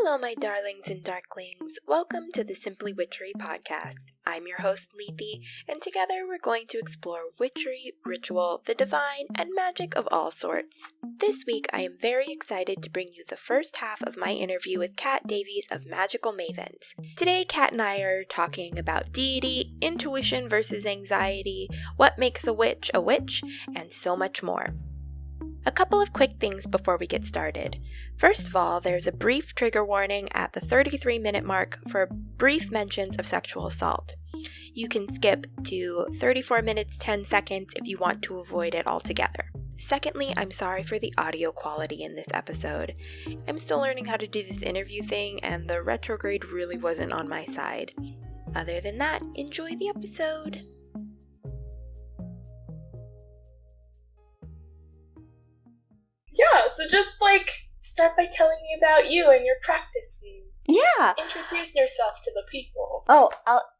Hello, my darlings and darklings. Welcome to the Simply Witchery podcast. I'm your host, Lethe, and together we're going to explore witchery, ritual, the divine, and magic of all sorts. This week, I am very excited to bring you the first half of my interview with Kat Davies of Magickal Mavens. Today, Kat and I are talking about deity, intuition versus anxiety, what makes a witch, and so much more. A couple of quick things before we get started. First of all, there's a brief trigger warning at the 33-minute mark for brief mentions of sexual assault. You can skip to 34 minutes 10 seconds if you want to avoid it altogether. Secondly, I'm sorry for the audio quality in this episode. I'm still learning how to do this interview thing, and the retrograde really wasn't on my side. Other than that, enjoy the episode! Yeah, so just start by telling me about you and your practice. Yeah. Introduce yourself to the people. Oh,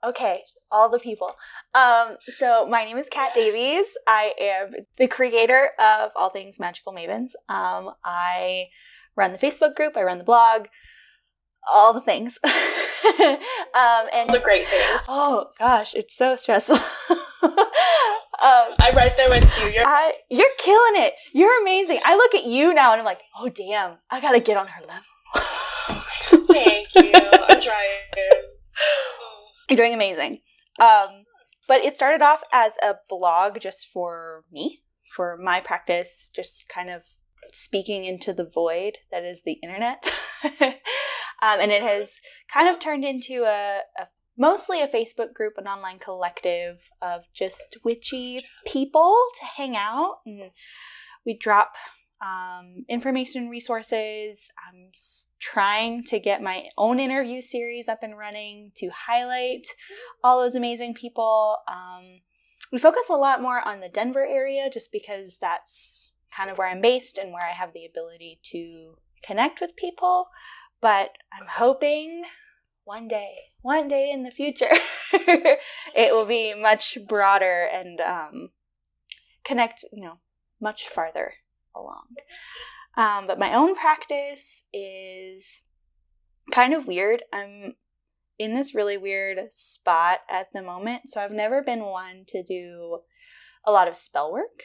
okay. All the people. So my name is Kat Davies. I am the creator of all things Magickal Mavens. I run the Facebook group. I run the blog. All the things. And all the great things. Oh gosh, it's so stressful. I'm right there with you. You're killing it. You're amazing. I look at you now and I'm like, oh damn, I gotta get on her level. Thank you. I'm trying. You're doing amazing. But it started off as a blog just for me, for my practice, just kind of speaking into the void that is the internet. And it has kind of turned into mostly a Facebook group, an online collective of just witchy people to hang out. And we drop information resources. I'm trying to get my own interview series up and running to highlight all those amazing people. We focus a lot more on the Denver area just because that's kind of where I'm based and where I have the ability to connect with people. But I'm hoping one day in the future, it will be much broader and connect, much farther along. But my own practice is kind of weird. I'm in this really weird spot at the moment. So I've never been one to do a lot of spell work.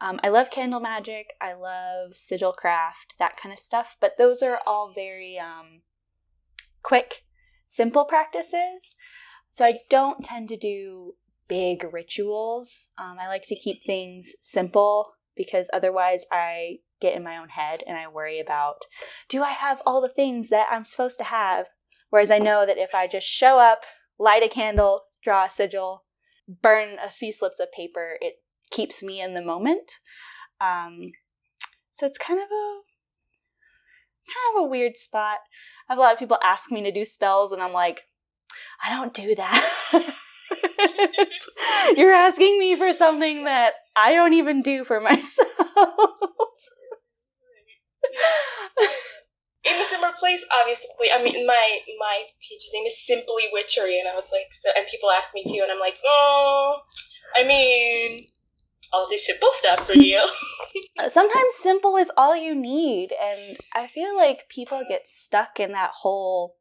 I love candle magic. I love sigil craft, that kind of stuff. But those are all very quick, simple practices. So I don't tend to do big rituals. I like to keep things simple because otherwise I get in my own head and I worry about, do I have all the things that I'm supposed to have? Whereas I know that if I just show up, light a candle, draw a sigil, burn a few slips of paper, it keeps me in the moment. So it's kind of a weird spot. I have a lot of people ask me to do spells and I'm like, I don't do that. You're asking me for something that I don't even do for myself. In a similar place, obviously. I mean, my page's name is Simply Witchery, and I was like, so, and people ask me too, and I'm like, I'll do simple stuff for you. Sometimes simple is all you need, and I feel like people get stuck in that whole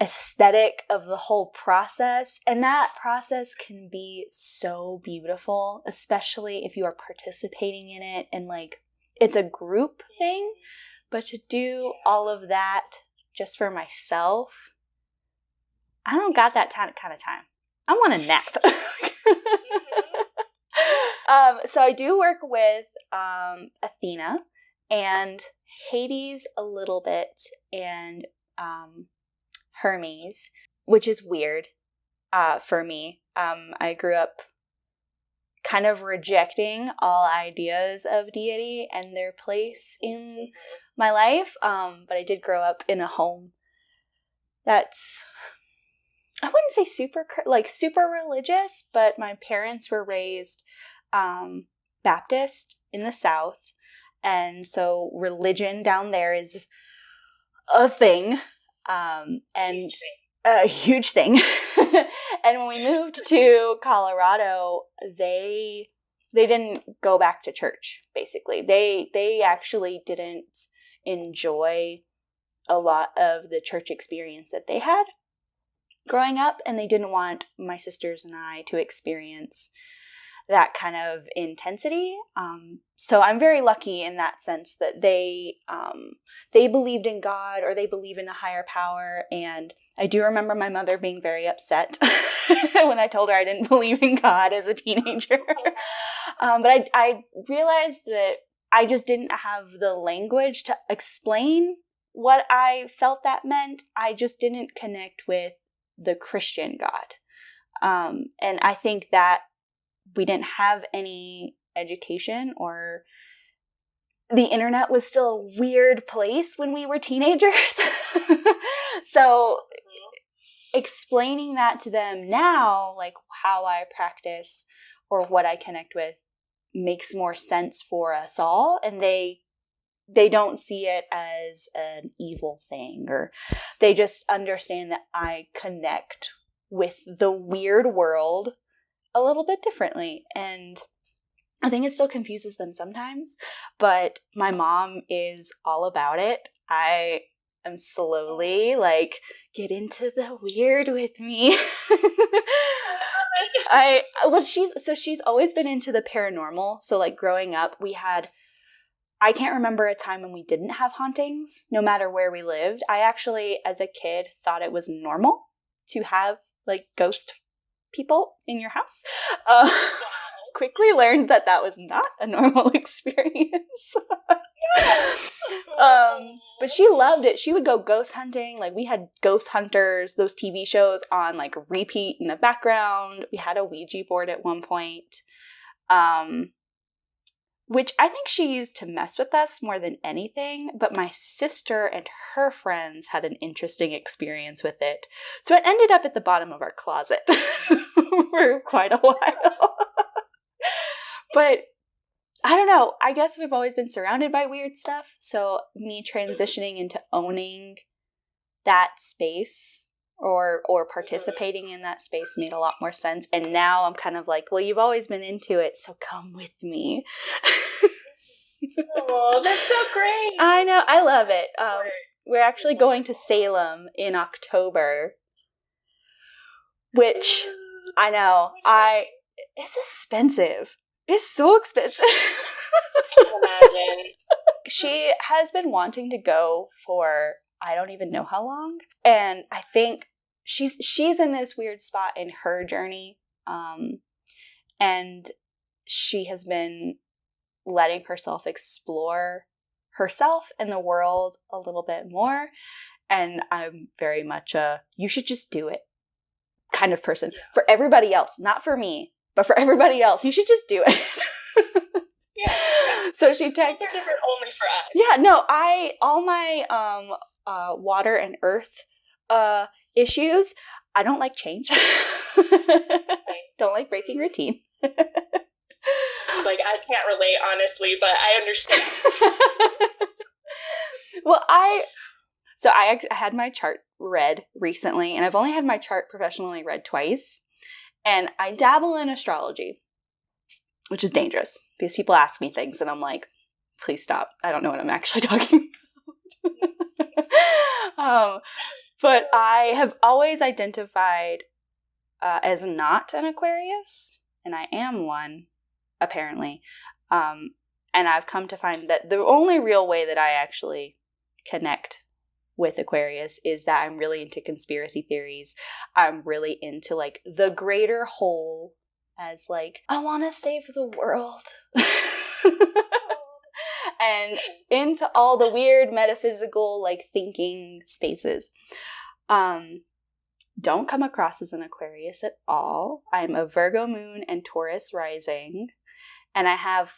aesthetic of the whole process, and that process can be so beautiful, especially if you are participating in it and it's a group thing. But to do all of that just for myself, I don't got that kind of time. I want a nap. So I do work with Athena and Hades a little bit, and Hermes, which is weird for me. I grew up kind of rejecting all ideas of deity and their place in my life, but I did grow up in a home that's, I wouldn't say super religious, but my parents were raised Baptist in the South, and so religion down there is a thing, and a huge thing. And when we moved to Colorado, they didn't go back to church, basically. They actually didn't enjoy a lot of the church experience that they had growing up, and they didn't want my sisters and I to experience that kind of intensity. So I'm very lucky in that sense that they believed in God, or they believe in a higher power. And I do remember my mother being very upset when I told her I didn't believe in God as a teenager. But I realized that I just didn't have the language to explain what I felt that meant. I just didn't connect with the Christian God. And I think that we didn't have any education, or the internet was still a weird place when we were teenagers. So explaining that to them now, like how I practice or what I connect with, makes more sense for us all. And they don't see it as an evil thing, or they just understand that I connect with the weird world a little bit differently. And I think it still confuses them sometimes, but my mom is all about it. I am slowly like, get into the weird with me. She's always been into the paranormal. So like growing up, I can't remember a time when we didn't have hauntings, no matter where we lived. I actually, as a kid, thought it was normal to have like ghost people in your house. Quickly learned that was not a normal experience. But she loved it. She would go ghost hunting. Like, we had Ghost Hunters, those TV shows, on like repeat in the background. We had a Ouija board at one point, which I think she used to mess with us more than anything. But my sister and her friends had an interesting experience with it. So it ended up at the bottom of our closet for quite a while. But I don't know. I guess we've always been surrounded by weird stuff. So me transitioning into owning that space or participating in that space made a lot more sense. And now I'm kind of like, well, you've always been into it, so come with me. Oh, that's so great. I know. I love it. We're actually going to Salem in October, which I know. It's expensive. It's so expensive. I can imagine. She has been wanting to go for I don't even know how long. And I think she's in this weird spot in her journey. And she has been letting herself explore herself and the world a little bit more. And I'm very much you should just do it kind of person. For everybody else, not for me, but for everybody else, you should just do it. Yeah. So she texted. They're different only for us. Yeah, no, all my water and earth issues, I don't like change. Don't like breaking routine. Like, I can't relate, honestly, but I understand. Well, I had my chart read recently, and I've only had my chart professionally read twice. And I dabble in astrology, which is dangerous because people ask me things and I'm like, please stop. I don't know what I'm actually talking about. But I have always identified as not an Aquarius, and I am one, apparently. And I've come to find that the only real way that I actually connect with Aquarius is that I'm really into conspiracy theories. I'm really into like the greater whole, as like, I want to save the world. And into all the weird metaphysical like thinking spaces. Don't come across as an Aquarius at all. I'm a Virgo moon and Taurus rising. And I have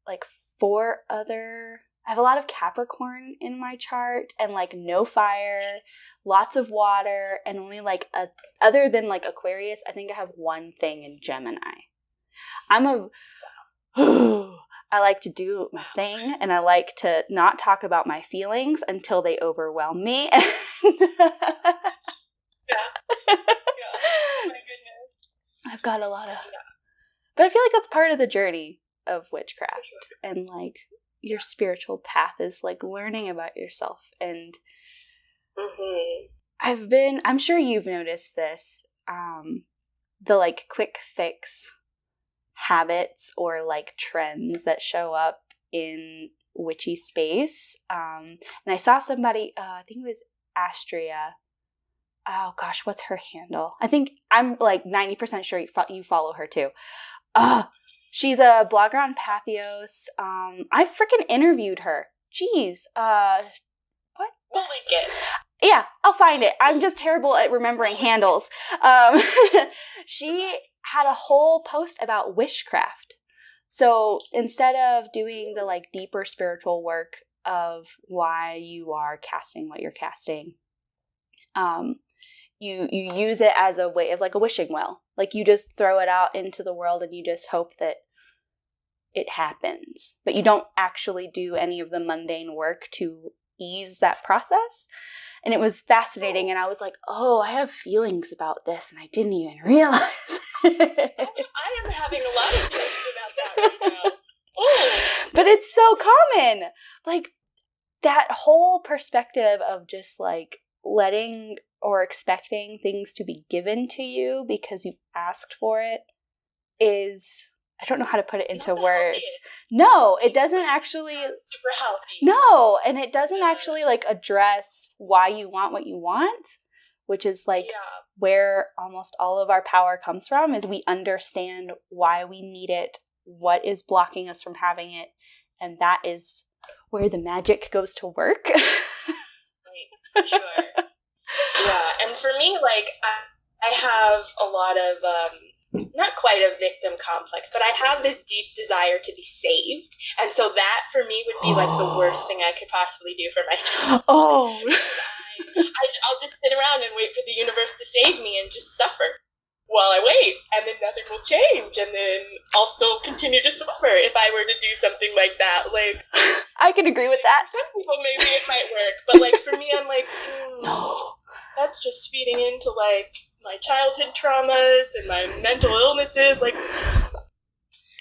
like I have a lot of Capricorn in my chart, and like no fire, lots of water, and only like other than like Aquarius, I think I have one thing in Gemini. I like to do my thing, and I like to not talk about my feelings until they overwhelm me. Yeah. My goodness. I've got a lot of, but I feel like that's part of the journey of witchcraft, and like, your spiritual path is like learning about yourself. And I'm sure you've noticed this, the like quick fix habits or like trends that show up in witchy space. And I saw somebody, I think it was Astria. Oh gosh, what's her handle? I think I'm like 90% sure you follow her too. She's a blogger on Pathos. I freaking interviewed her. Jeez. What? We'll link it. Yeah, I'll find it. I'm just terrible at remembering handles. She had a whole post about witchcraft. So instead of doing the like deeper spiritual work of why you are casting what you're casting, you use it as a way of like a wishing well. Like you just throw it out into the world and you just hope that it happens. But you don't actually do any of the mundane work to ease that process. And it was fascinating. And I was like, oh, I have feelings about this. And I didn't even realize. I am having a lot of feelings about that right now. Oh. But it's so common. Like that whole perspective of just like letting or expecting things to be given to you because you asked for it is, I don't know how to put it into words. No, it doesn't actually. Super healthy. No, and it doesn't actually like address why you want what you want, which is like where almost all of our power comes from, is we understand why we need it, what is blocking us from having it, and that is where the magic goes to work. Right, for sure. Yeah, and for me, like, I have a lot of, not quite a victim complex, but I have this deep desire to be saved. And so that, for me, would be, like, the worst thing I could possibly do for myself. Oh. I'll just sit around and wait for the universe to save me and just suffer while I wait. And then nothing will change. And then I'll still continue to suffer if I were to do something like that. Like, I can agree with that. For some people, maybe it might work. But, like, for me, I'm like, no. That's just feeding into, like, my childhood traumas and my mental illnesses. Like,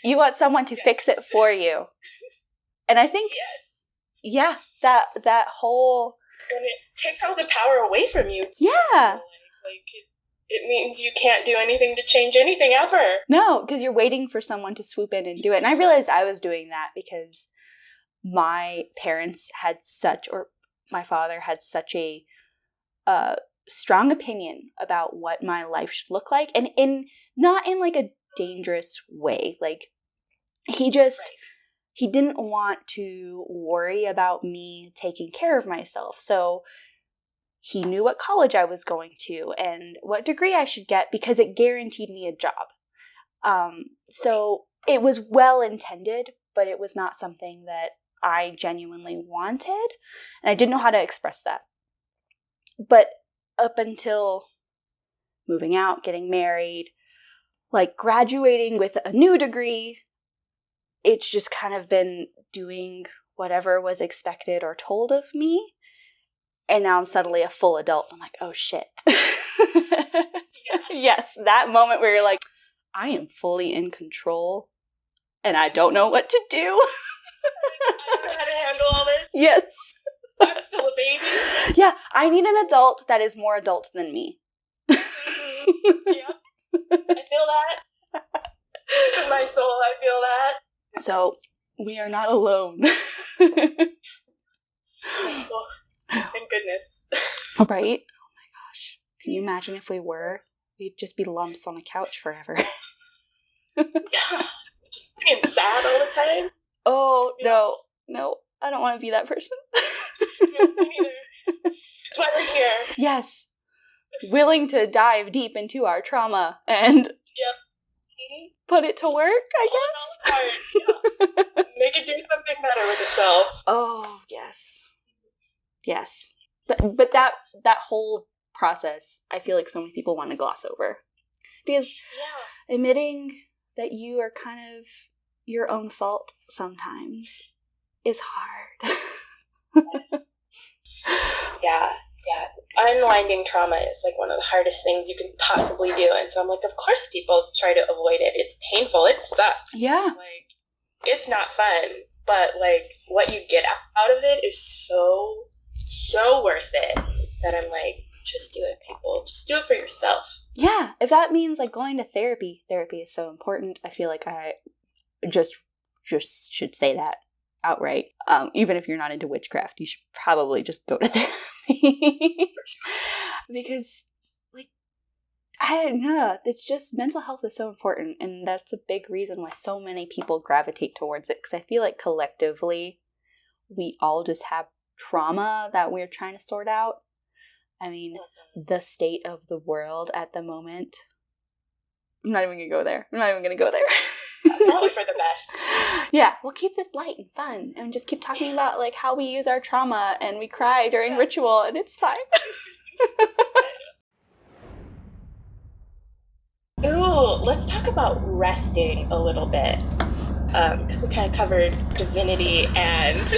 you want someone to fix it for you. And I think, that whole... And it takes all the power away from you. Too. Yeah. Like it means you can't do anything to change anything ever. No, because you're waiting for someone to swoop in and do it. And I realized I was doing that because my parents had my father had such a strong opinion about what my life should look like, and not in like a dangerous way. Like he didn't want to worry about me taking care of myself. So he knew what college I was going to and what degree I should get because it guaranteed me a job. So it was well intended, but it was not something that I genuinely wanted, and I didn't know how to express that. But up until moving out, getting married, like graduating with a new degree, it's just kind of been doing whatever was expected or told of me. And now I'm suddenly a full adult. I'm like, oh shit. Yes, that moment where you're like, I am fully in control and I don't know what to do. I don't know how to handle all this. Yes. I'm still a baby. Yeah, I need an adult that is more adult than me. Mm-hmm. Yeah, I feel that. In my soul, I feel that. So, we are not alone. Oh, thank goodness. Right? Oh my gosh. Can you imagine if we were? We'd just be lumps on the couch forever. Yeah. Just being sad all the time. Oh, no. I don't want to be that person. Yeah, me neither. That's why we're here. Yes. Willing to dive deep into our trauma and put it to work, I guess. Yeah. Make it do something better with itself. Oh, yes. Yes. But that whole process, I feel like so many people want to gloss over. Because admitting that you are kind of your own fault sometimes is hard. Yeah. Unwinding trauma is like one of the hardest things you can possibly do. And so I'm like, of course people try to avoid it. It's painful. It sucks. Yeah. Like, it's not fun. but like what you get out of it is so worth it that I'm like, just do it, people. Just do it for yourself. Yeah, if that means like going to therapy is so important. I feel like I just should say that outright. Even if you're not into witchcraft, you should probably just go to therapy. Because, like, I don't know, it's just mental health is so important, and that's a big reason why so many people gravitate towards it, because I feel like collectively we all just have trauma that we're trying to sort out. I mean, the state of the world at the moment. I'm not even going to go there. Probably for the best. Yeah, we'll keep this light and fun and just keep talking about like how we use our trauma and we cry during ritual and it's fine. Ooh, let's talk about resting a little bit. Because we kind of covered divinity and...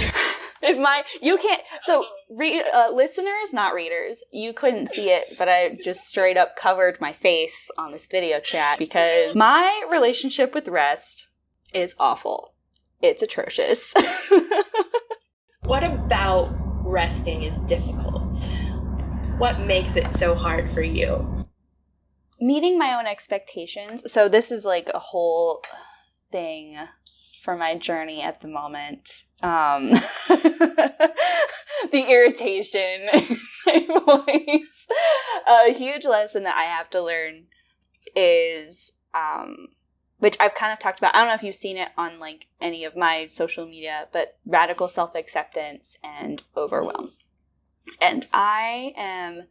listeners, not readers, you couldn't see it, but I just straight up covered my face on this video chat because my relationship with rest is awful. It's atrocious. What about resting is difficult? What makes it so hard for you? Meeting my own expectations. So this is like a whole thing for my journey at the moment. The irritation in my voice. A huge lesson that I have to learn is, which I've kind of talked about. I don't know if you've seen it on like any of my social media, but radical self-acceptance and overwhelm. And I am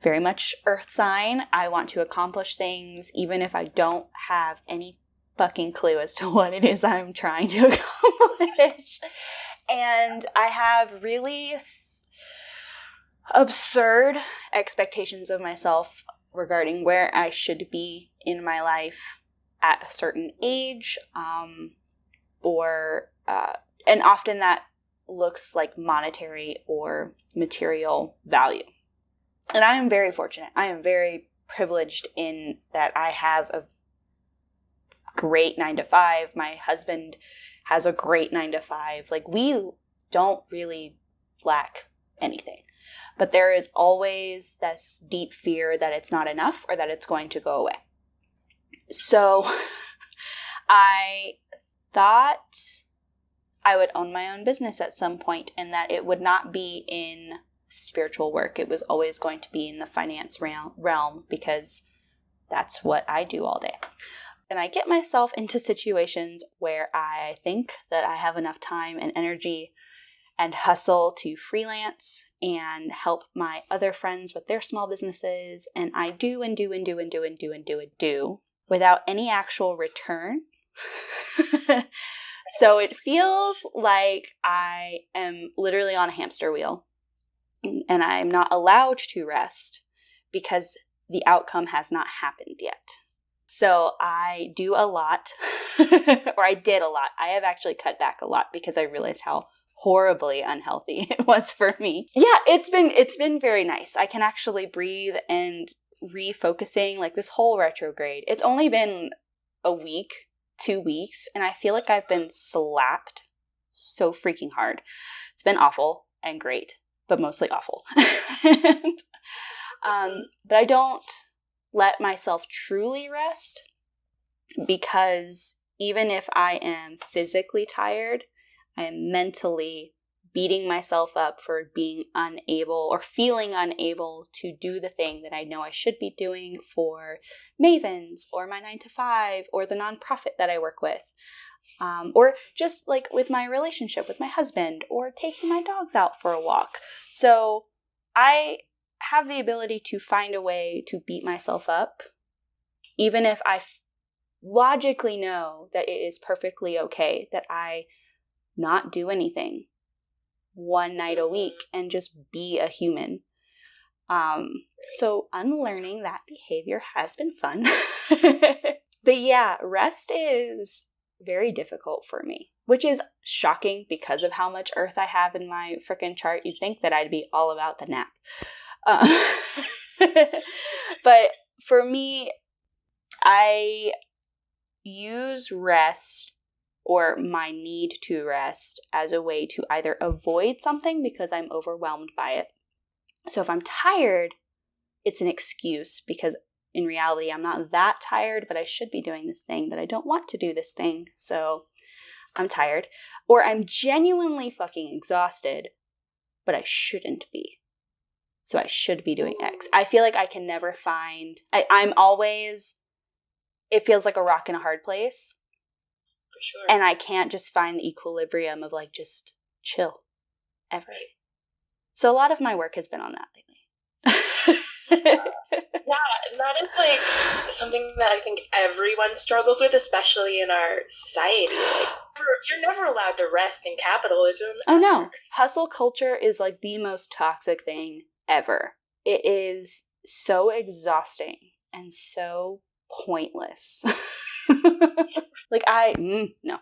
very much earth sign. I want to accomplish things even if I don't have any fucking clue as to what it is I'm trying to accomplish. And I have really absurd expectations of myself regarding where I should be in my life at a certain age, and often that looks like monetary or material value. And I am very fortunate. I am very privileged in that I have a great 9-to-5. My husband has a great 9-to-5. Like, we don't really lack anything. But there is always this deep fear that it's not enough or that it's going to go away. So I thought I would own my own business at some point and that it would not be in spiritual work. It was always going to be in the finance realm because that's what I do all day. And I get myself into situations where I think that I have enough time and energy and hustle to freelance and help my other friends with their small businesses. And I do without any actual return. So it feels like I am literally on a hamster wheel and I'm not allowed to rest because the outcome has not happened yet. So I do a lot, or I did a lot. I have actually cut back a lot because I realized how horribly unhealthy it was for me. Yeah, it's been very nice. I can actually breathe and refocusing, like this whole retrograde. It's only been a week, 2 weeks, and I feel like I've been slapped so freaking hard. It's been awful and great, but mostly awful. But I don't let myself truly rest because even if I am physically tired, I am mentally beating myself up for being unable or feeling unable to do the thing that I know I should be doing for Mavens or my 9-to-5 or the nonprofit that I work with. Or just like with my relationship with my husband or taking my dogs out for a walk. So I have the ability to find a way to beat myself up, even if I logically know that it is perfectly okay that I not do anything one night a week and just be a human. So unlearning that behavior has been fun. But yeah, rest is very difficult for me, which is shocking because of how much earth I have in my frickin' chart. You'd think that I'd be all about the nap. But for me, I use rest or my need to rest as a way to either avoid something because I'm overwhelmed by it. So if I'm tired, it's an excuse because in reality, I'm not that tired, but I should be doing this thing, but I don't want to do this thing, so I'm tired. Or I'm genuinely fucking exhausted, but I shouldn't be. So I should be doing X. I feel like I can never find... I'm always... It feels like a rock in a hard place. For sure. And I can't just find the equilibrium of like just chill ever. Right. So a lot of my work has been on that lately. Yeah, that is like something that I think everyone struggles with, especially in our society. Like, you're never allowed to rest in capitalism. Oh no. Hustle culture is like the most toxic thing ever. It is so exhausting and so pointless. Like no.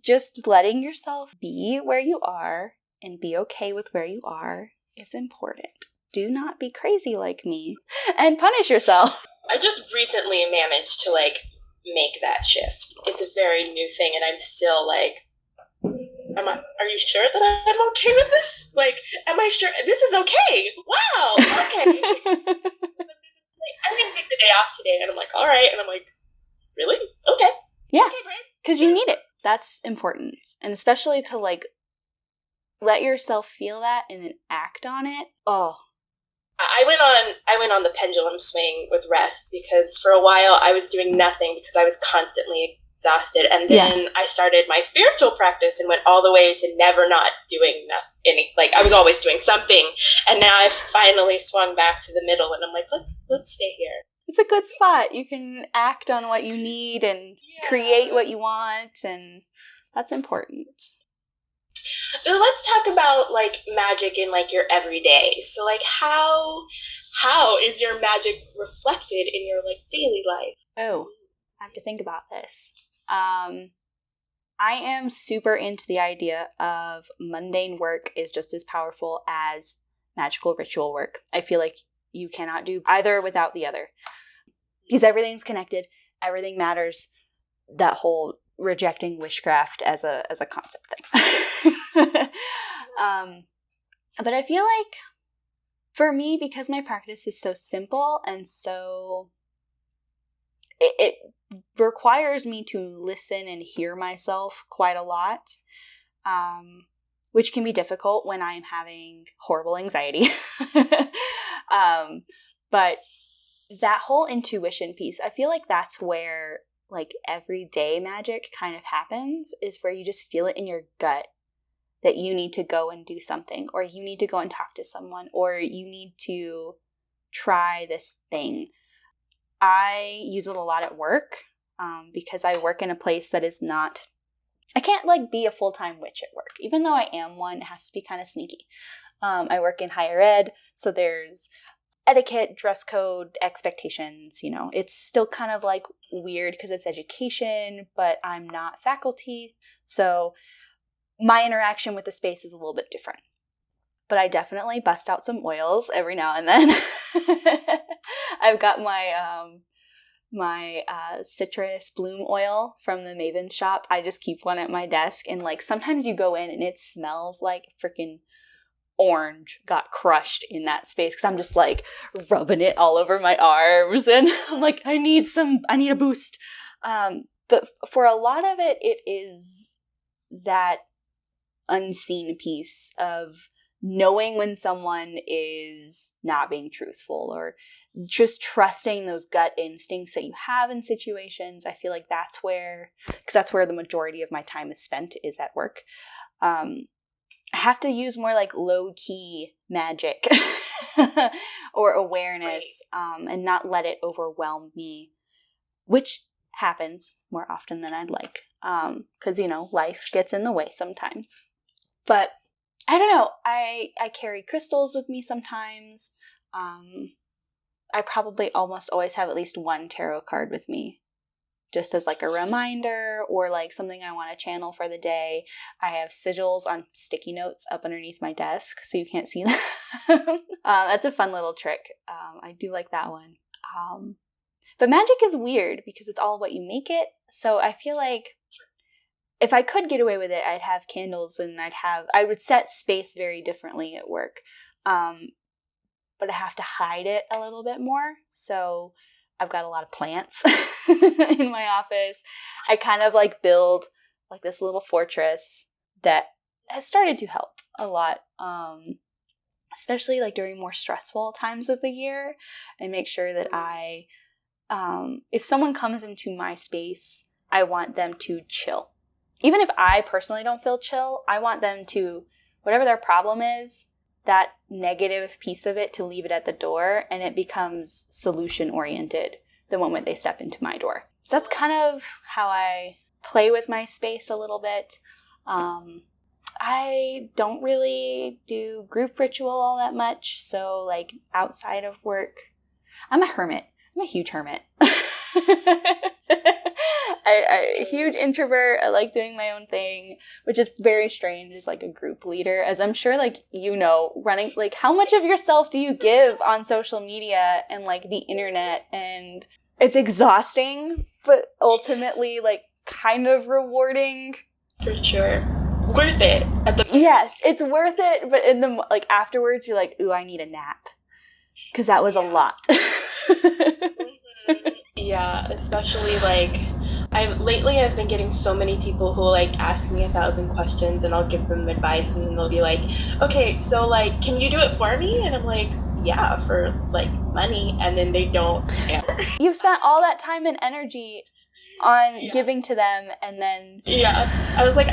Just letting yourself be where you are and be okay with where you are is important. Do not be crazy like me and punish yourself. I just recently managed to like make that shift. It's a very new thing, and I'm still like, are you sure that I'm okay with this? Like, am I sure this is okay? Wow, okay. I'm gonna take the day off today, and I'm like, all right, and I'm like, really? Okay. Yeah, okay, because you need it. That's important, and especially to like let yourself feel that and then act on it. Oh. I went on the pendulum swing with rest because for a while I was doing nothing because I was constantly exhausted, and then I started my spiritual practice and went all the way to never not doing nothing. Like I was always doing something, and now I've finally swung back to the middle, and I'm like, let's stay here. It's a good spot. You can act on what you need and create what you want, and that's important. Let's talk about like magic in like your everyday. So like how is your magic reflected in your like daily life? Oh, I have to think about this. I am super into the idea of mundane work is just as powerful as magical ritual work. I feel like you cannot do either without the other. Because everything's connected, everything matters. That whole rejecting witchcraft as a concept thing. But I feel like for me, because my practice is so simple and so it requires me to listen and hear myself quite a lot, which can be difficult when I'm having horrible anxiety. But that whole intuition piece, I feel like that's where like everyday magic kind of happens, is where you just feel it in your gut that you need to go and do something, or you need to go and talk to someone, or you need to try this thing. I use it a lot at work because I work in a place that is not, I can't like be a full-time witch at work. Even though I am one, it has to be kind of sneaky. I work in higher ed, so there's etiquette, dress code, expectations, you know. It's still kind of like weird because it's education, but I'm not faculty. So my interaction with the space is a little bit different. But I definitely bust out some oils every now and then. I've got my citrus bloom oil from the Mavens shop. I just keep one at my desk, and like sometimes you go in and it smells like freaking orange got crushed in that space because I'm just like rubbing it all over my arms, and I'm like, I need a boost. But for a lot of it, it is that unseen piece of knowing when someone is not being truthful, or just trusting those gut instincts that you have in situations. I feel like that's where the majority of my time is spent, is at work. I have to use more like low-key magic or awareness, and not let it overwhelm me, which happens more often than I'd like, because, you know, life gets in the way sometimes. But I don't know, I carry crystals with me sometimes. I probably almost always have at least one tarot card with me, just as like a reminder or like something I want to channel for the day. I have sigils on sticky notes up underneath my desk, so you can't see them. That's a fun little trick. I do like that one. But magic is weird because it's all what you make it. So I feel like if I could get away with it, I'd have candles and I would set space very differently at work. But I have to hide it a little bit more. So I've got a lot of plants in my office. I kind of like build like this little fortress that has started to help a lot. Especially like during more stressful times of the year. I make sure that if someone comes into my space, I want them to chill. Even if I personally don't feel chill, I want them to, whatever their problem is, that negative piece of it, to leave it at the door, and it becomes solution oriented the moment they step into my door. So that's kind of how I play with my space a little bit. I don't really do group ritual all that much. So like outside of work, I'm a hermit. I'm a huge hermit. I huge introvert. I like doing my own thing, which is very strange as like a group leader, as I'm sure like, running, like how much of yourself do you give on social media and like the internet? And it's exhausting, but ultimately like kind of rewarding. For sure. Worth it. Yes, it's worth it, but in the like afterwards you're like, ooh, I need a nap, because that was a lot. Yeah, especially like I've been getting so many people who like ask me 1,000 questions, and I'll give them advice, and then they'll be like, okay, so like, can you do it for me? And I'm like, yeah, for like money. And then they don't ever. You've spent all that time and energy on giving to them, and then I was like,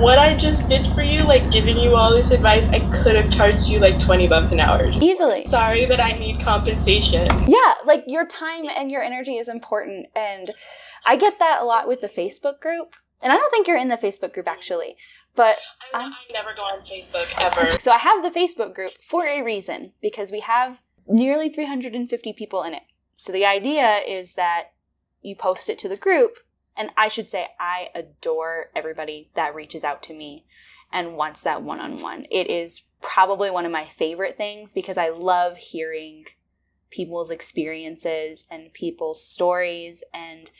what I just did for you, like giving you all this advice, I could have charged you like $20 an hour easily. Sorry, but I need compensation. Yeah, like your time and your energy is important, and I get that a lot with the Facebook group. And I don't think you're in the Facebook group actually, but I never go on Facebook ever. So I have the Facebook group for a reason, because we have nearly 350 people in it. So the idea is that you post it to the group, and I should say I adore everybody that reaches out to me and wants that one-on-one. It is probably one of my favorite things, because I love hearing people's experiences and people's stories and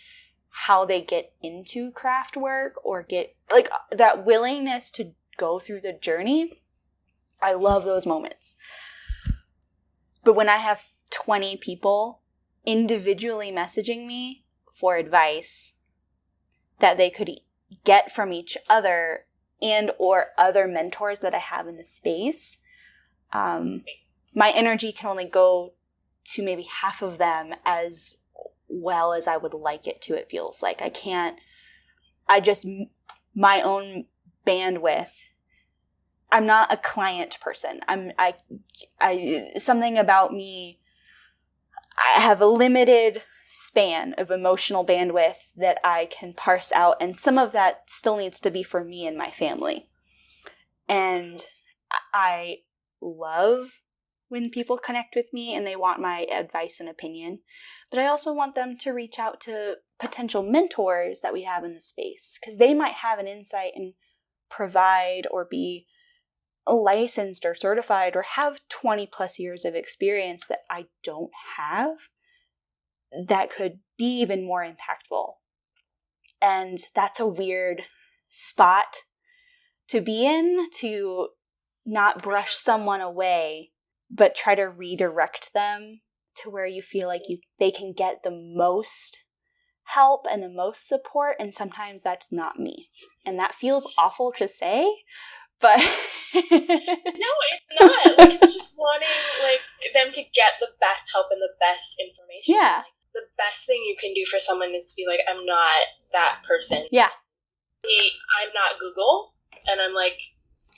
how they get into craft work, or get like that willingness to go through the journey. I love those moments. But when I have 20 people individually messaging me for advice that they could get from each other and or other mentors that I have in the space, my energy can only go to maybe half of them as well as I would like it to. It feels like my own bandwidth. I'm not a client person. Something about me, I have a limited span of emotional bandwidth that I can parse out, and some of that still needs to be for me and my family. And I love when people connect with me and they want my advice and opinion, but I also want them to reach out to potential mentors that we have in the space, because they might have an insight and provide or be licensed or certified or have 20 plus years of experience that I don't have, that could be even more impactful. And that's a weird spot to be in, to not brush someone away, but try to redirect them to where you feel like they can get the most help and the most support. And sometimes that's not me. And that feels awful to say, but no, it's not. Like, it's just wanting like them to get the best help and the best information. Yeah. Like, the best thing you can do for someone is to be like, I'm not that person. Yeah. I'm not Google, and I'm like,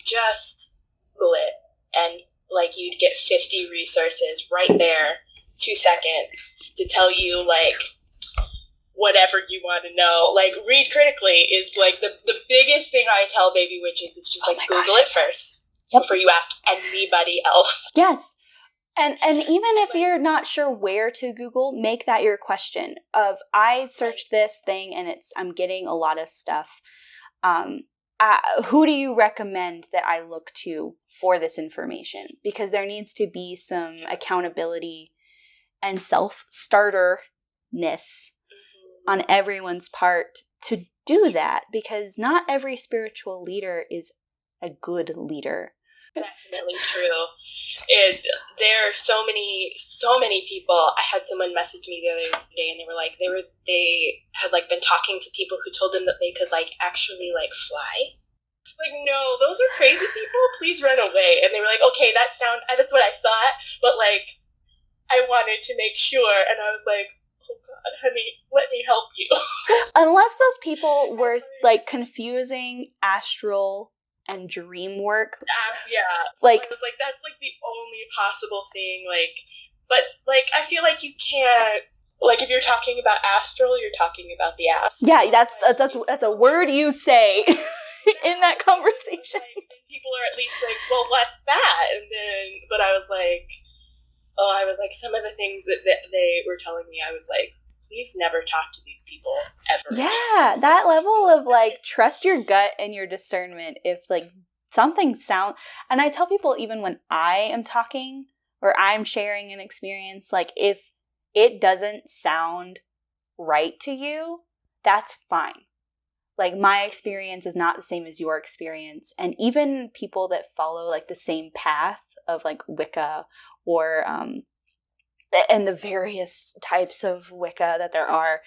just Google it, and like you'd get 50 resources right there, 2 seconds to tell you like whatever you want to know. Like, read critically is like the biggest thing I tell baby witches. It's just like, Google it first before you ask anybody else. Yes. And even if you're not sure where to Google, make that your question of, I searched this thing and I'm getting a lot of stuff. Who do you recommend that I look to for this information? Because there needs to be some accountability and self-starterness on everyone's part to do that, because not every spiritual leader is a good leader. Definitely true. There are so many people. I had someone message me the other day, and they were like, they had like been talking to people who told them that they could like actually like fly. Like, no, those are crazy people. Please run away. And they were like, okay, that's what I thought, but like, I wanted to make sure. And I was like, oh God, honey, let me help you. Unless those people were like confusing astral and dream work. Yeah. Like, I was like, that's like the only possible thing. Like, but like, I feel like you can't. Like, if you're talking about astral, you're talking about the astral. Yeah, that's a word you say in that conversation. Like, people are at least like, well, what's that? And then, but I was like, some of the things that they were telling me, I was like, please never talk to these people ever. Yeah, that level of like, trust your gut and your discernment. If like something sounds, and I tell people even when I am talking or I'm sharing an experience, like if it doesn't sound right to you, that's fine. Like, my experience is not the same as your experience. And even people that follow like the same path of like Wicca or and the various types of Wicca that there are,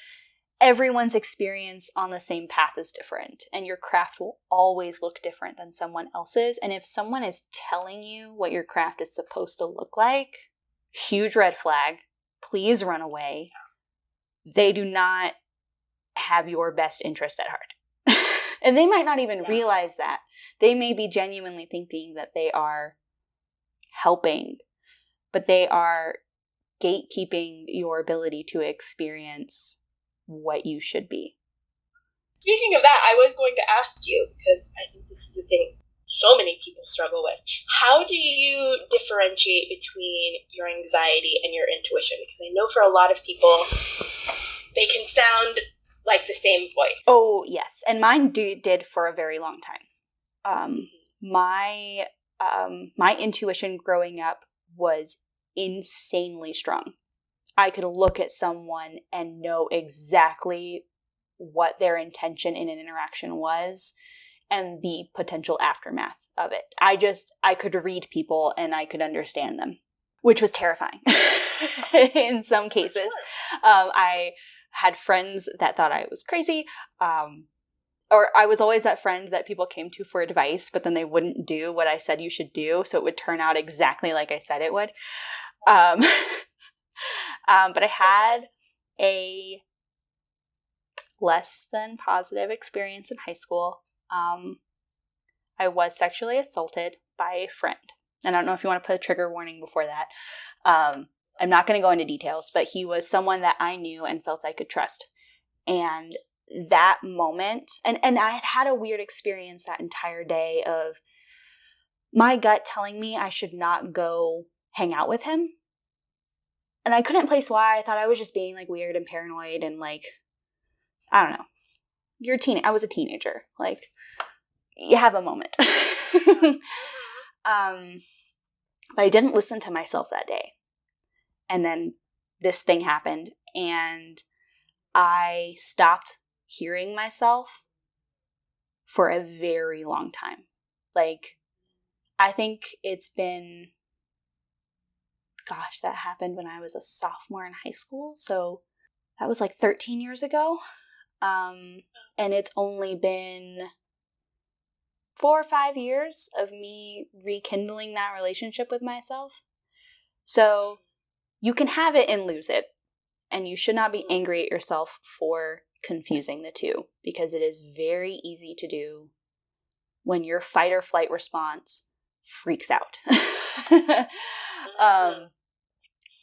everyone's experience on the same path is different, and your craft will always look different than someone else's. And if someone is telling you what your craft is supposed to look like, huge red flag. Please run away. They do not have your best interest at heart. And they might not even realize that. They may be genuinely thinking that they are helping, but they are gatekeeping your ability to experience what you should be. Speaking of that, I was going to ask you, because I think this is the thing so many people struggle with. How do you differentiate between your anxiety and your intuition? Because I know for a lot of people, they can sound like the same voice. Oh, yes. And mine did for a very long time. My intuition growing up was insanely strong. I could look at someone and know exactly what their intention in an interaction was and the potential aftermath of it. I could read people and I could understand them, which was terrifying in some cases. I had friends that thought I was crazy, or I was always that friend that people came to for advice, but then they wouldn't do what I said you should do, so it would turn out exactly like I said it would. But I had a less than positive experience in high school. I was sexually assaulted by a friend. And I don't know if you want to put a trigger warning before that. I'm not going to go into details, but he was someone that I knew and felt I could trust. And that moment, and I had a weird experience that entire day of my gut telling me I should not go hang out with him. And I couldn't place why. I thought I was just being like weird and paranoid and like, I don't know. I was a teenager. Like, you have a moment. But I didn't listen to myself that day. And then this thing happened, and I stopped hearing myself for a very long time. Like, I think it's been, gosh, that happened when I was a sophomore in high school. So that was like 13 years ago. And it's only been 4 or 5 years of me rekindling that relationship with myself. So you can have it and lose it. And you should not be angry at yourself for confusing the two, because it is very easy to do when your fight or flight response freaks out.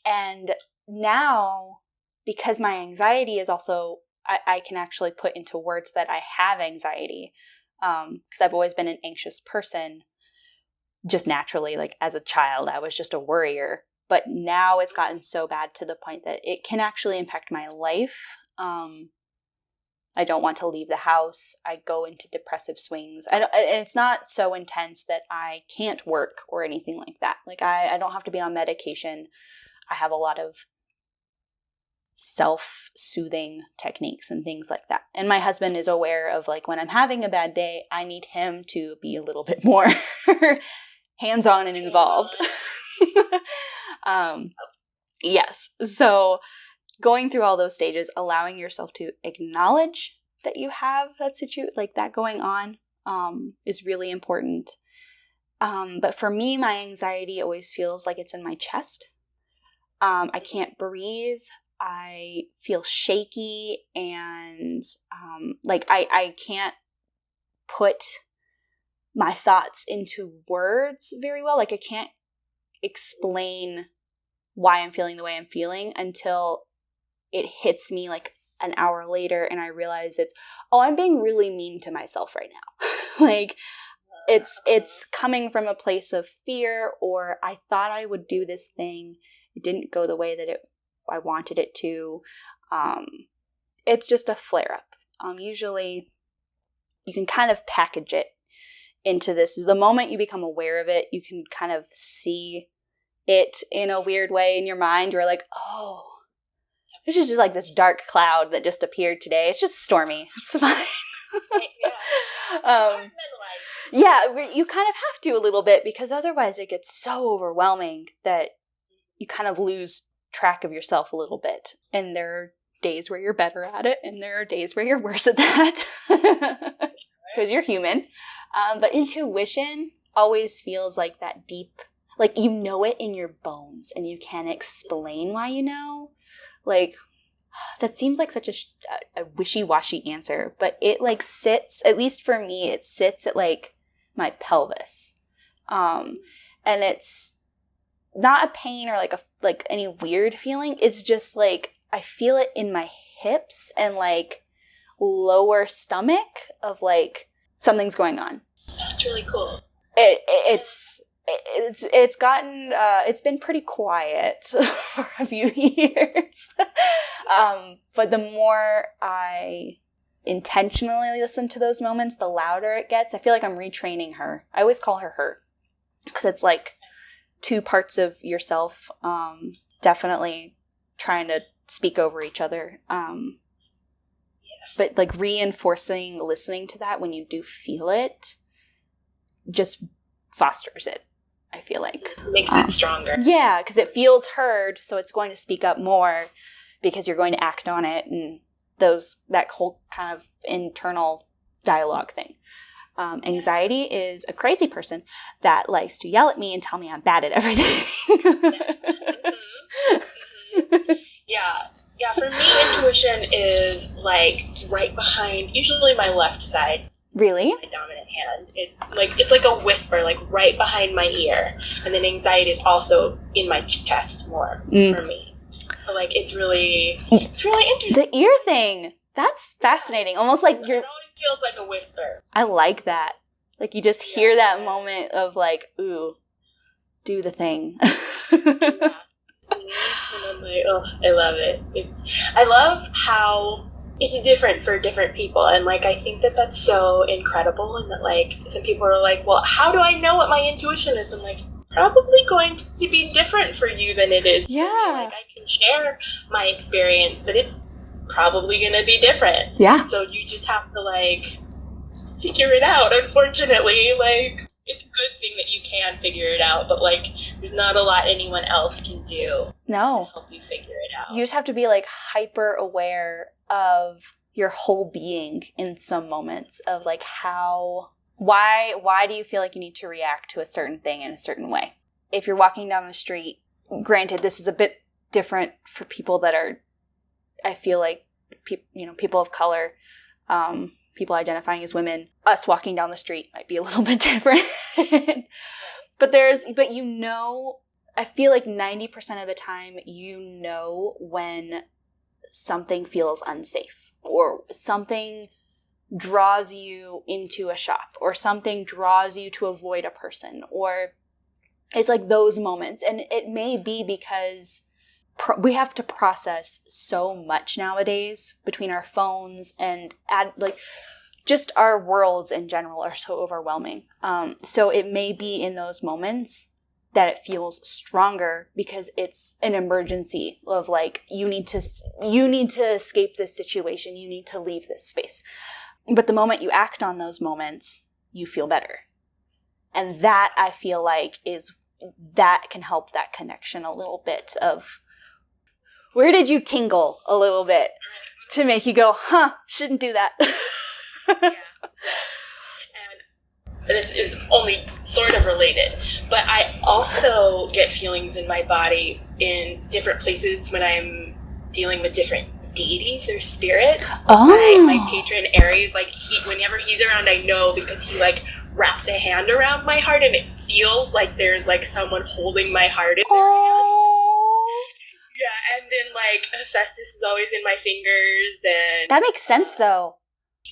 And now, because my anxiety is also, I can actually put into words that I have anxiety, because I've always been an anxious person, just naturally. Like, as a child, I was just a worrier. But now it's gotten so bad to the point that it can actually impact my life. I don't want to leave the house. I go into depressive swings. And it's not so intense that I can't work or anything like that. Like, I don't have to be on medication. I have a lot of self-soothing techniques and things like that. And my husband is aware of like when I'm having a bad day, I need him to be a little bit more hands-on and involved. Yes. So going through all those stages, allowing yourself to acknowledge that you have that like that going on is really important. But for me, my anxiety always feels like it's in my chest. I can't breathe. I feel shaky, and like I can't put my thoughts into words very well. Like I can't explain why I'm feeling the way I'm feeling until it hits me like an hour later and I realize I'm being really mean to myself right now. Like it's coming from a place of fear, or I thought I would do this thing. It didn't go the way that I wanted it to. It's just a flare up. Usually you can kind of package it into this. The moment you become aware of it, you can kind of see it in a weird way in your mind. You're like, oh, this is just like this dark cloud that just appeared today. It's just stormy. It's fine. Yeah, you kind of have to a little bit, because otherwise it gets so overwhelming that you kind of lose track of yourself a little bit. And there are days where you're better at it, and there are days where you're worse at that, because you're human. But intuition always feels like that deep, like you know it in your bones and you can't explain why you know. Like, that seems like such a wishy-washy answer, but it like sits, at least for me, it sits at like my pelvis. And it's not a pain or like any weird feeling. It's just like I feel it in my hips and like lower stomach of like something's going on. That's really cool. It's gotten it's been pretty quiet for a few years. But the more I intentionally listen to those moments, the louder it gets. I feel like I'm retraining her. I always call her, because it's like two parts of yourself definitely trying to speak over each other. Yes. But like reinforcing listening to that when you do feel it just fosters it, I feel like. Makes it stronger. Yeah, because it feels heard, so it's going to speak up more because you're going to act on it, and that whole kind of internal dialogue thing. Anxiety is a crazy person that likes to yell at me and tell me I'm bad at everything. Yeah, for me, intuition is like right behind, usually my left side. Really? My dominant hand. It's like a whisper, like right behind my ear. And then anxiety is also in my chest more for me. So like it's really interesting. The ear thing. That's fascinating. Almost like it always feels like a whisper. I like that. Like you just hear that moment of like, ooh, do the thing. Yeah. And I'm like, oh, I love it. I love how it's different for different people, and like I think that that's so incredible, and that like some people are like, well, how do I know what my intuition is? I'm like, probably going to be different for you than it is for me. Like I can share my experience, but it's probably going to be different. Yeah. So you just have to like figure it out. Unfortunately, like it's a good thing that you can figure it out, but like there's not a lot anyone else can do to help you figure it out. You just have to be like hyper aware of your whole being in some moments of like why do you feel like you need to react to a certain thing in a certain way? If you're walking down the street, granted this is a bit different for people that are, I feel like people of color, people identifying as women, us walking down the street might be a little bit different. But I feel like 90% of the time, when something feels unsafe, or something draws you into a shop, or something draws you to avoid a person, or it's like those moments. And it may be because we have to process so much nowadays between our phones and just our worlds in general are so overwhelming. So it may be in those moments that it feels stronger because it's an emergency of like, you need to escape this situation. You need to leave this space. But the moment you act on those moments, you feel better. And that, I feel like, that can help that connection a little bit of, where did you tingle a little bit to make you go, shouldn't do that. Yeah. And this is only sort of related, but I also get feelings in my body in different places when I'm dealing with different deities or spirits. My patron Aries, like whenever he's around, I know, because he like wraps a hand around my heart and it feels like there's like someone holding my heart in their hand. Yeah, and then like Hephaestus is always in my fingers, and that makes sense though.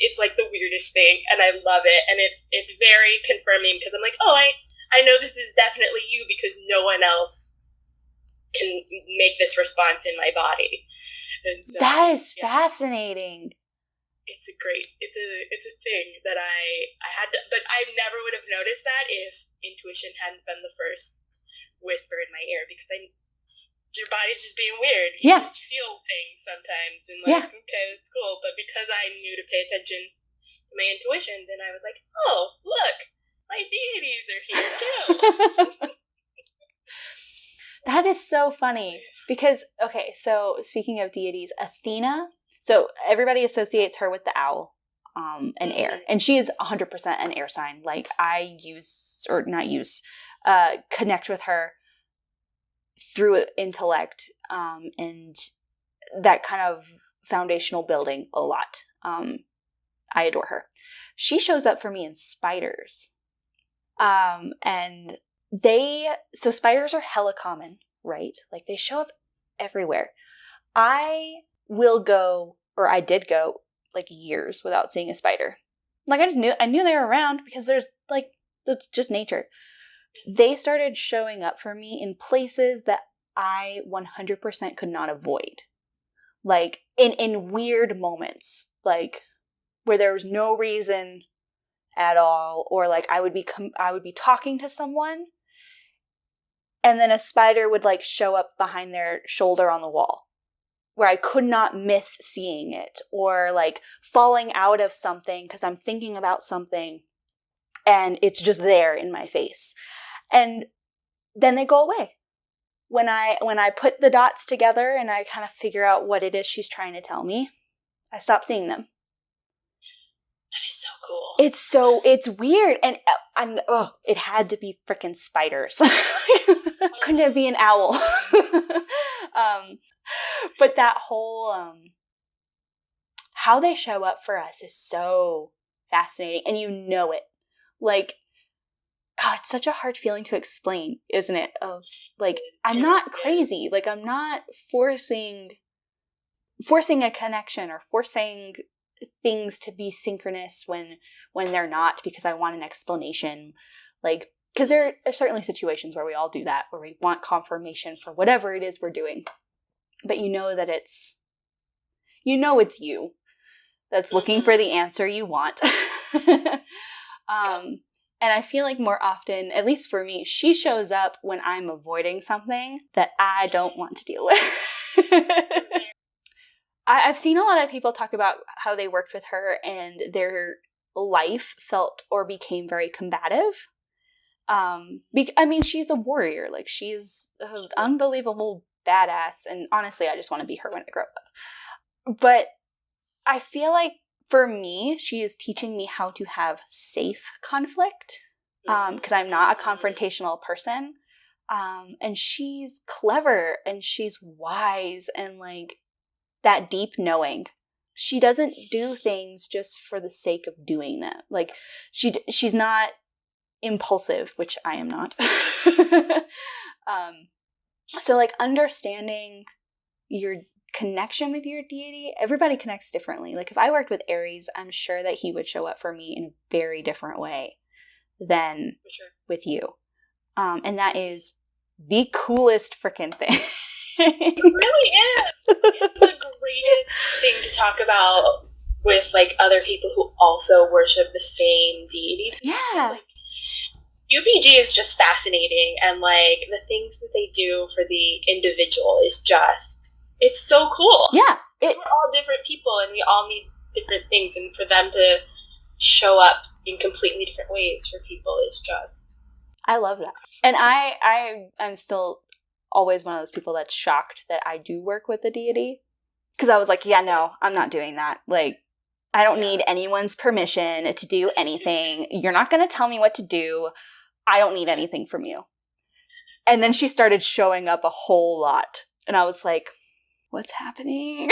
It's like the weirdest thing, and I love it, and it's very confirming, because I'm like, oh, I know this is definitely you, because no one else can make this response in my body. And so, that is fascinating. It's a thing that I had to, but I never would have noticed that if intuition hadn't been the first whisper in my ear, because your body's just being weird. You just feel things sometimes, and like, okay, it's cool. But because I knew to pay attention to my intuition, then I was like, oh, look, my deities are here too. That is so funny. Because, okay, so speaking of deities, Athena, so everybody associates her with the owl and air. And she is 100% an air sign. Like, I connect with her through intellect and that kind of foundational building a lot. I adore her. She shows up for me in spiders. And so spiders are hella common, right? Like, they show up everywhere. I did go like years without seeing a spider. Like, I knew they were around, because there's like, that's just nature. They started showing up for me in places that I 100% could not avoid. Like, in weird moments, like where there was no reason at all, or like I would be talking to someone, and then a spider would like show up behind their shoulder on the wall, where I could not miss seeing it, or like falling out of something because I'm thinking about something and it's just there in my face. And then they go away. When I put the dots together and I kind of figure out what it is she's trying to tell me, I stop seeing them. That is so cool. It's weird, and it had to be freaking spiders. Couldn't it be an owl? But that whole how they show up for us is so fascinating, and you know it. Like, it's such a hard feeling to explain, isn't it? Of like, I'm not crazy. Like, I'm not forcing a connection or forcing things to be synchronous when they're not, because I want an explanation. Like, because there are certainly situations where we all do that, where we want confirmation for whatever it is we're doing. But you know that it's you that's looking for the answer you want. And I feel like more often, at least for me, she shows up when I'm avoiding something that I don't want to deal with. I've seen a lot of people talk about how they worked with her and their life felt or became very combative. I mean, she's a warrior. Like, she's an unbelievable badass. And honestly, I just want to be her when I grow up. But I feel like, for me, she is teaching me how to have safe conflict, because I'm not a confrontational person. And she's clever and she's wise and like that deep knowing. She doesn't do things just for the sake of doing them. Like, she's not impulsive, which I am not. So like, understanding your connection with your deity, everybody connects differently. Like, if I worked with Aries, I'm sure that he would show up for me in a very different way than with you. And that is the coolest freaking thing. It really is. It's the greatest thing to talk about with like other people who also worship the same deity. Yeah. Like, UPG is just fascinating, and like the things that they do for the individual is just, it's so cool. Yeah. We're all different people and we all need different things, and for them to show up in completely different ways for people is just, I love that. And I'm still always one of those people that's shocked that I do work with a deity. Because I was like, yeah, no, I'm not doing that. Like, I don't need anyone's permission to do anything. You're not going to tell me what to do. I don't need anything from you. And then she started showing up a whole lot. And I was like, what's happening?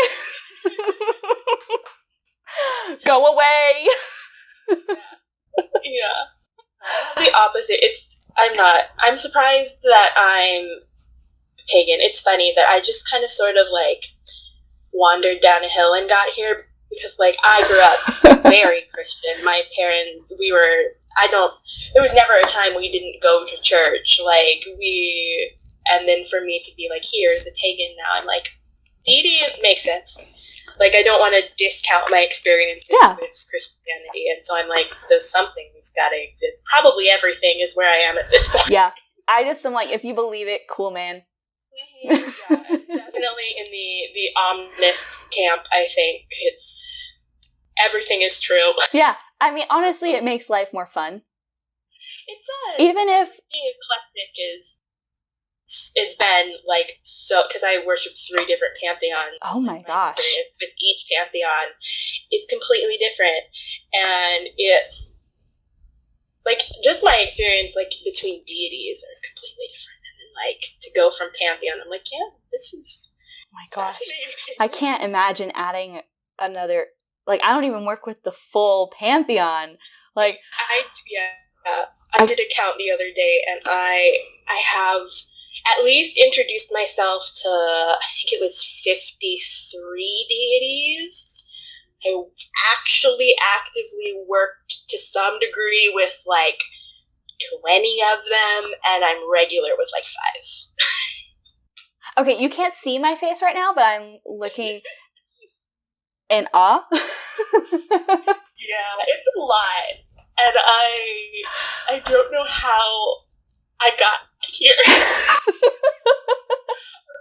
Go away. Yeah. The opposite. I'm surprised that I'm pagan. It's funny that I just kind of sort of like wandered down a hill and got here, because like I grew up very Christian. My parents, there was never a time we didn't go to church. And then for me to be like, here as a pagan now, I'm like, deity makes sense. Like, I don't want to discount my experiences with Christianity, and so I'm like, so something's got to exist. Probably everything is where I am at this point. Yeah, I just am like, if you believe it, cool, man. Mm-hmm. Yeah, definitely in the omnist camp. I think everything is true. Yeah, I mean, honestly, it makes life more fun. It does. Even if being eclectic has been like, so, because I worship 3 different pantheons. Oh my gosh! Experience with each pantheon is completely different, and it's like just my experience like between deities are completely different. And then like to go from pantheon, I'm like, yeah, this is. Oh my gosh! I can't imagine adding another. Like, I don't even work with the full pantheon. Like, I did a count the other day, and I have at least introduced myself to, I think it was 53 deities. I actually actively worked to some degree with like 20 of them, and I'm regular with like 5. Okay, you can't see my face right now, but I'm looking in awe. Yeah, it's a lot. And I don't know how I got here.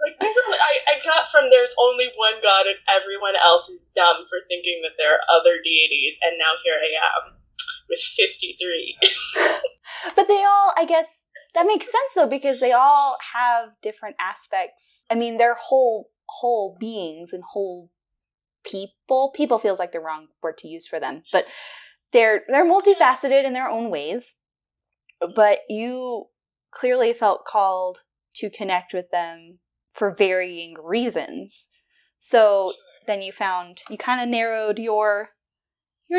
Like, I got from there's only one God and everyone else is dumb for thinking that there are other deities, and now here I am with 53. But they all, I guess, that makes sense though, because they all have different aspects. I mean, they're whole beings and whole people. People feels like the wrong word to use for them, but they're multifaceted in their own ways. But you clearly felt called to connect with them for varying reasons. So then you kind of narrowed you're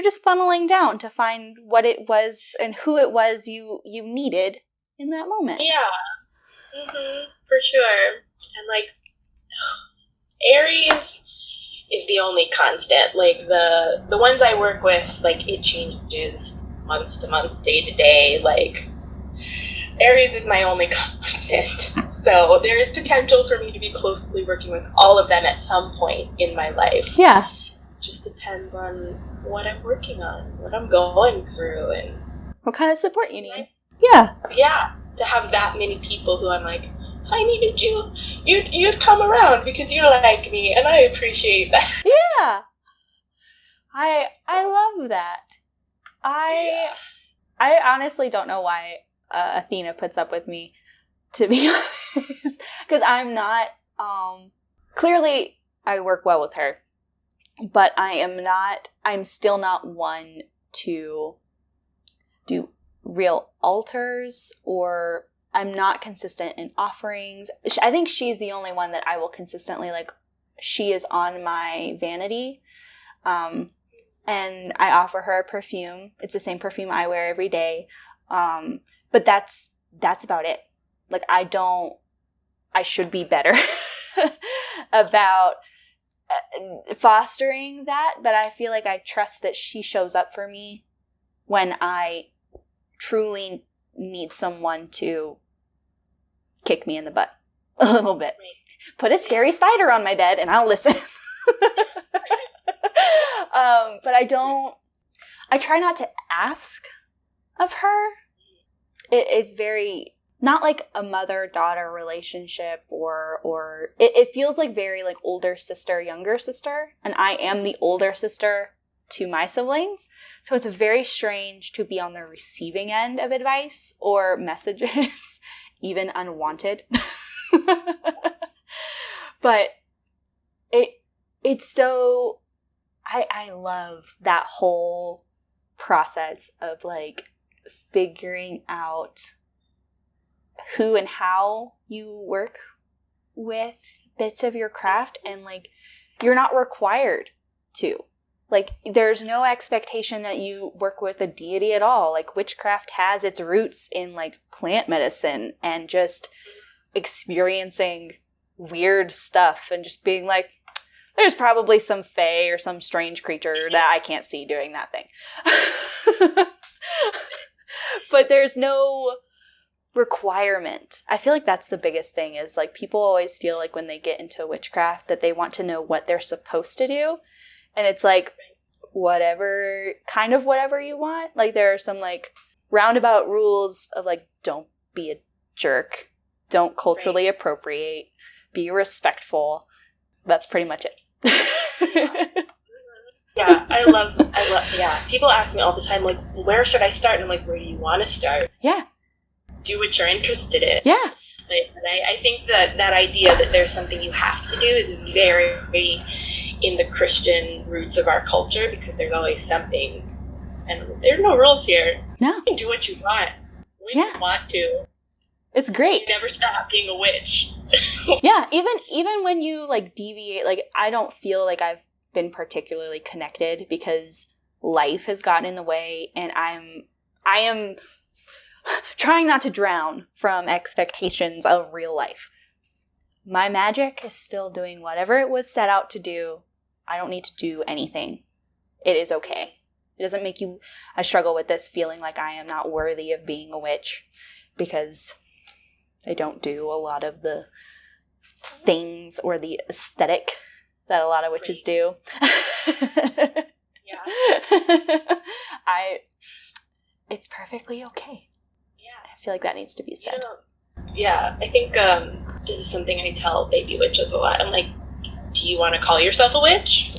just funneling down to find what it was and who it was you needed in that moment. Yeah. For sure. And like, Aries is the only constant. Like the ones I work with, like it changes month to month, day to day. Like Aries is my only constant. So there is potential for me to be closely working with all of them at some point in my life. Yeah. It just depends on what I'm working on, what I'm going through, and what kind of support you need. Yeah. Yeah. To have that many people who I'm like, if I needed you, you'd come around because you like me, and I appreciate that. Yeah. I love that. I honestly don't know why Athena puts up with me, to be honest, because I'm not, clearly I work well with her, but I'm still not one to do real altars, or I'm not consistent in offerings. I think she's the only one that I will consistently, like, she is on my vanity. And I offer her a perfume. It's the same perfume I wear every day. But that's about it. Like, I should be better about fostering that, but I feel like I trust that she shows up for me when I truly need someone to kick me in the butt a little bit. Put a scary spider on my bed and I'll listen. But I try not to ask of her it's very not like a mother-daughter relationship, or it feels like very like older sister, younger sister, and I am the older sister to my siblings, so it's very strange to be on the receiving end of advice or messages, even unwanted. But it's so I love that whole process of like figuring out who and how you work with bits of your craft, and like you're not required to. Like there's no expectation that you work with a deity at all. Like witchcraft has its roots in like plant medicine and just experiencing weird stuff and just being like, there's probably some fae or some strange creature that I can't see doing that thing. But there's no requirement. I feel like that's the biggest thing, is like people always feel like when they get into witchcraft that they want to know what they're supposed to do. And it's like, whatever you want. Like there are some like roundabout rules of like, don't be a jerk. Don't culturally appropriate. Be respectful. That's pretty much it. Yeah, I love, yeah. People ask me all the time, like, where should I start? And I'm like, where do you want to start? Yeah. Do what you're interested in. Yeah. Like, and I think that idea that there's something you have to do is very in the Christian roots of our culture, because there's always something. And there are no rules here. No. You can do what you want when you want to. It's great. You never stop being a witch. Yeah, even when you like deviate, like I don't feel like I've been particularly connected because life has gotten in the way, and I am trying not to drown from expectations of real life. My magic is still doing whatever it was set out to do. I don't need to do anything. It is okay. It doesn't make you... I struggle with this feeling like I am not worthy of being a witch because I don't do a lot of the things or the aesthetic that a lot of witches do. Yeah. It's perfectly okay. Yeah. I feel like that needs to be said. Yeah, I think this is something I tell baby witches a lot. I'm like, do you want to call yourself a witch?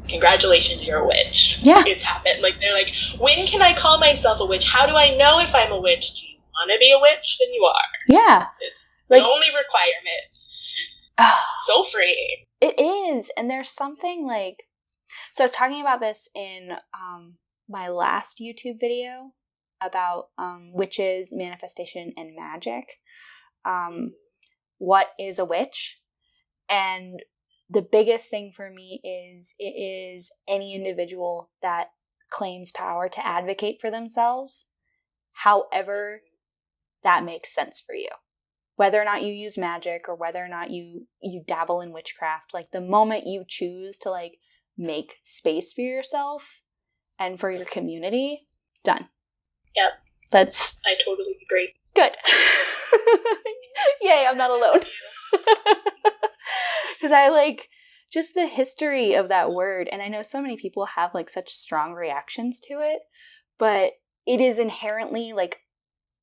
Congratulations, you're a witch. Yeah. It's happened. Like, they're like, when can I call myself a witch? How do I know if I'm a witch? Do you want to be a witch? Then you are. Yeah. It's like, the only requirement. So free. It is. And there's something like... So I was talking about this in my last YouTube video about witches, manifestation, and magic. What is a witch? And the biggest thing for me is it is any individual that claims power to advocate for themselves, however that makes sense for you. Whether or not you use magic or whether or not you dabble in witchcraft, like the moment you choose to like make space for yourself and for your community, done. Yep. I totally agree. Good. Yay, I'm not alone. Because I like just the history of that word. And I know so many people have like such strong reactions to it, but it is inherently like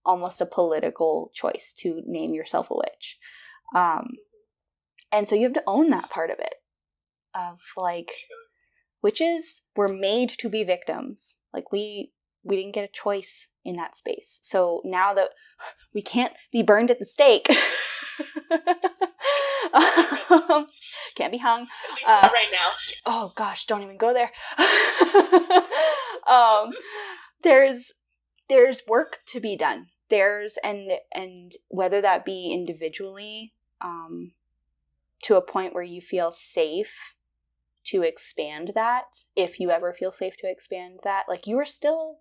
almost a political choice to name yourself a witch. And so you have to own that part of it. Of like, witches were made to be victims. Like we didn't get a choice in that space. So now that we can't be burned at the stake, can't be hung. At least not right now. Oh gosh, don't even go there. There's work to be done. And whether that be individually, to a point where you feel safe to expand that, if you ever feel safe to expand that, like you are still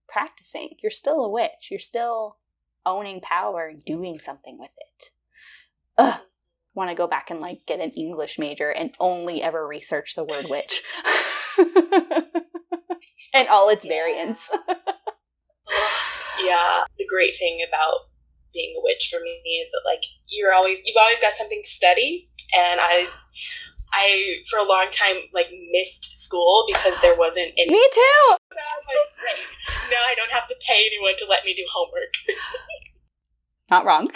practicing. You're still a witch. You're still owning power and doing something with it. Ugh. Want to go back and like get an English major and only ever research the word witch. And all its variants. Yeah. The great thing about being a witch for me is that like you've always got something to study, and I for a long time like missed school because there wasn't any. Me too. Like, great. Now I don't have to pay anyone to let me do homework. not wrong.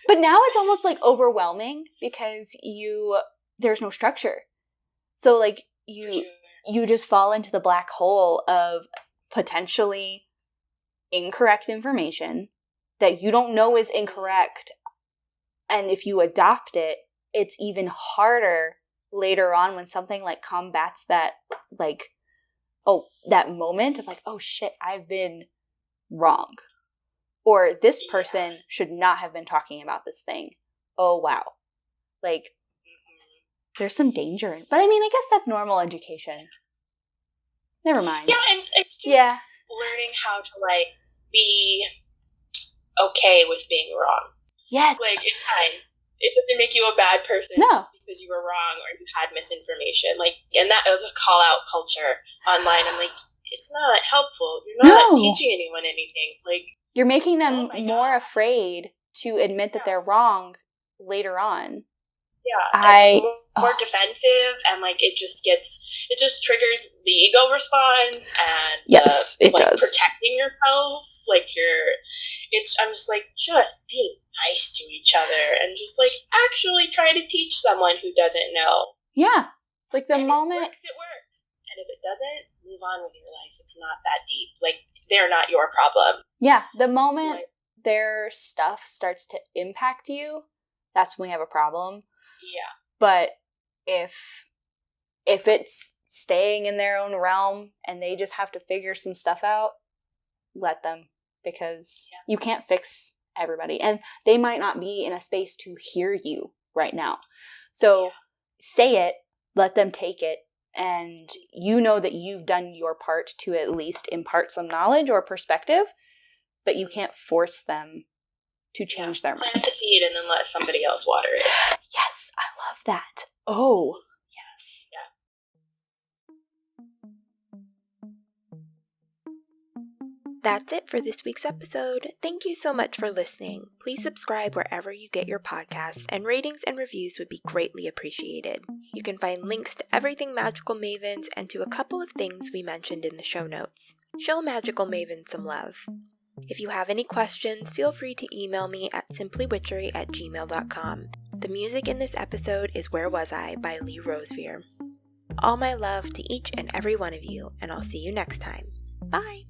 But now it's almost like overwhelming because there's no structure. So like you just fall into the black hole of potentially incorrect information that you don't know is incorrect. And if you adopt it, it's even harder later on when something like combats that, like, that moment of like, oh shit, I've been wrong. Or this person should not have been talking about this thing. Oh, wow. Like, there's some danger in, but I mean, I guess that's normal education. Never mind. Yeah, and it's just learning how to, like, be okay with being wrong. Yes. Like, it's fine. It doesn't make you a bad person just because you were wrong or you had misinformation. Like, and that is a call-out culture online. I'm like, it's not helpful. You're not teaching anyone anything. Like, you're making them more afraid to admit that they're wrong later on. Yeah, more defensive, and like it just triggers the ego response, and yes, it does. Protecting yourself, like I'm just like, just be nice to each other, and just like actually try to teach someone who doesn't know. Yeah, like the moment it works, and if it doesn't, move on with your life. It's not that deep. Like, they're not your problem. Yeah, the moment their stuff starts to impact you, that's when we have a problem. Yeah. But if it's staying in their own realm and they just have to figure some stuff out, let them, because you can't fix everybody. And they might not be in a space to hear you right now. So say it, let them take it, and you know that you've done your part to at least impart some knowledge or perspective, but you can't force them to change their mind. Plant the seed and then let somebody else water it. Yes, I love that. Oh, yes. Yeah. That's it for this week's episode. Thank you so much for listening. Please subscribe wherever you get your podcasts, and ratings and reviews would be greatly appreciated. You can find links to everything Magickal Mavens and to a couple of things we mentioned in the show notes. Show Magickal Mavens some love. If you have any questions, feel free to email me at simplywitchery@gmail.com. The music in this episode is Where Was I by Lee Rosevere. All my love to each and every one of you, and I'll see you next time. Bye!